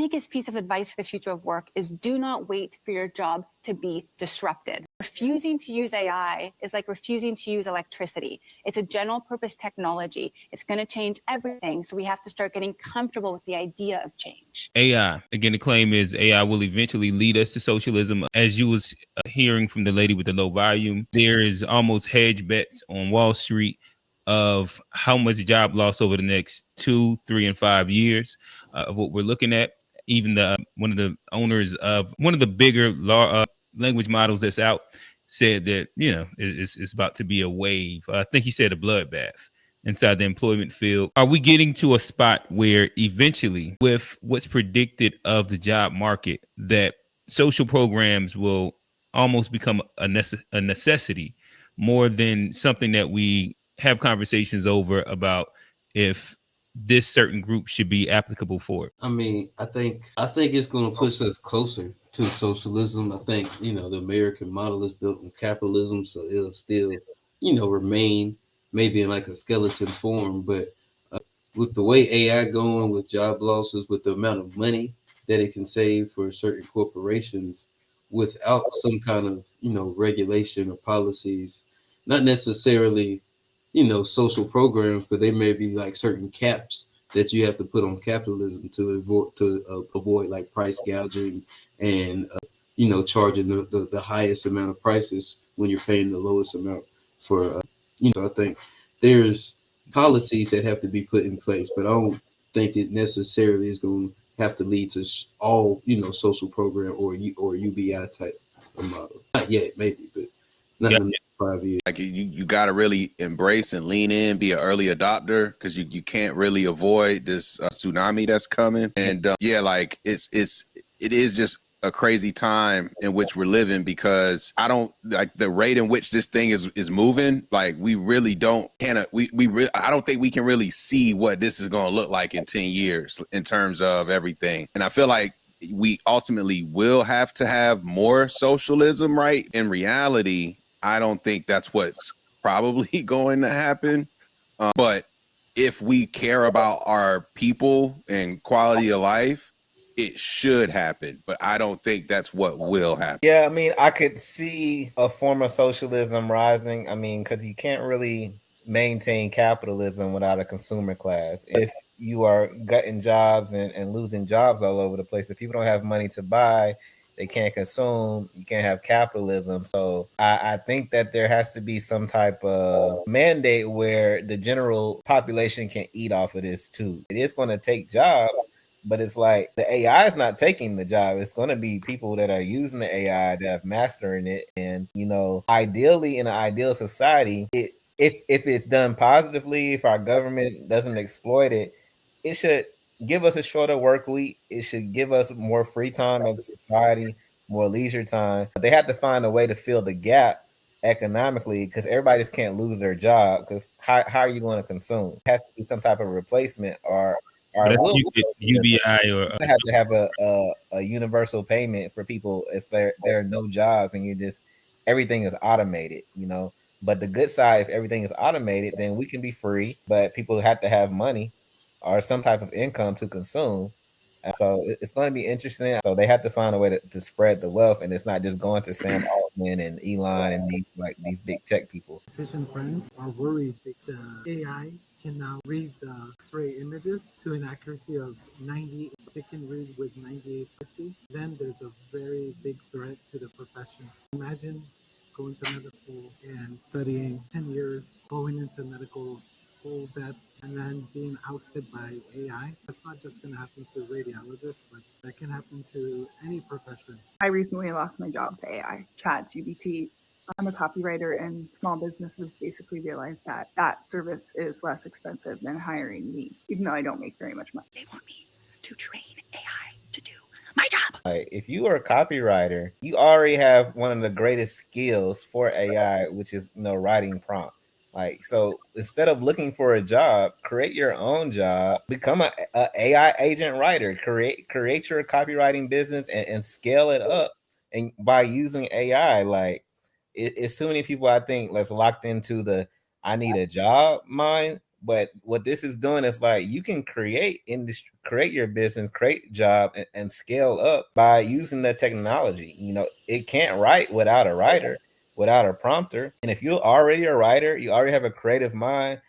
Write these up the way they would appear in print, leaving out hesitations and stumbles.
biggest piece of advice for the future of work is do not wait for your job to be disrupted. Refusing to use AI is like refusing to use electricity. It's a general purpose technology. It's going to change everything. So we have to start getting comfortable with the idea of change. AI, again, the claim is AI will eventually lead us to socialism. As you was hearing from the lady with the low volume, there is almost hedge bets on Wall Street of how much job loss over the next 2, 3, and 5 years of what we're looking at. Even one of the owners of one of the bigger language models that's out said that, it's about to be a wave. I think he said a bloodbath inside the employment field. Are we getting to a spot where eventually, with what's predicted of the job market, that social programs will almost become a necessity more than something that we have conversations over about if this certain group should be applicable for it? I mean, I think it's going to push us closer to socialism. I think, the American model is built on capitalism, so it'll still, remain maybe in like a skeleton form. But with the way AI going, with job losses, with the amount of money that it can save for certain corporations, without some kind of, regulation or policies, not necessarily, social programs, but they may be like certain caps that you have to put on capitalism to avoid like price gouging and charging the highest amount of prices when you're paying the lowest amount for I think there's policies that have to be put in place, but I don't think it necessarily is going to have to lead to all social program or UBI type of model. Not yet, maybe, but not in the next 5 years. Like you got to really embrace and lean in, be an early adopter, because you can't really avoid this tsunami that's coming. And like it is just a crazy time in which we're living, because I don't like the rate in which this thing is moving. Like we really don't I don't think we can really see what this is going to look like in 10 years in terms of everything. And I feel like we ultimately will have to have more socialism, right? In reality, I don't think that's what's probably going to happen. But if we care about our people and quality of life, it should happen. But I don't think that's what will happen. Yeah, I mean, I could see a form of socialism rising. I mean, because you can't really maintain capitalism without a consumer class. If you are gutting jobs and losing jobs all over the place, if people don't have money to buy, they can't consume, you can't have capitalism. So I think that there has to be some type of mandate where the general population can eat off of this too. It is going to take jobs, but it's like the AI is not taking the job. It's going to be people that are using the AI, that are mastering it. And, ideally in an ideal society, if it's done positively, if our government doesn't exploit it, it should give us a shorter work week. It should give us more free time as a society, more leisure time. They have to find a way to fill the gap economically, because everybody just can't lose their job, because how are you going to consume? It has to be some type of replacement or UBI or have to have a universal payment for people if there are no jobs and everything is automated, But the good side, if everything is automated, then we can be free, but people have to have money or some type of income to consume. And so it's going to be interesting. So they have to find a way to spread the wealth, and it's not just going to Sam Altman and Elon and these big tech people. Physician friends are worried that the AI can now read the X-ray images to an accuracy of 90. So it can read with 98 accuracy. Then there's a very big threat to the profession. Imagine going to medical school and studying 10 years, going into medical school vets, and then being ousted by AI. That's not just going to happen to radiologists, but that can happen to any profession. I recently lost my job to AI, ChatGPT. I'm a copywriter, and small businesses basically realized that that service is less expensive than hiring me, even though I don't make very much money. They want me to train AI to do my job. Like, if you are a copywriter, you already have one of the greatest skills for AI, which is writing prompt. Like, so instead of looking for a job, create your own job, become a AI agent writer, create your copywriting business and scale it up. And by using AI, like it's too many people, I think, that's locked into the I need a job mind But what this is doing is like you can create industry, create your business, create job, and scale up by using the technology. You know, it can't write without a writer, without a prompter. And if you're already a writer, you already have a creative mind,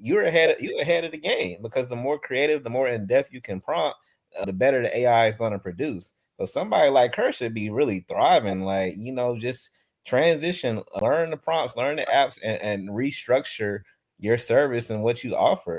you're ahead of the game, because the more creative, the more in depth you can prompt, the better the AI is going to produce. So somebody like her should be really thriving. Like, you know, just transition, learn the prompts, learn the apps, and restructure your service and what you offer.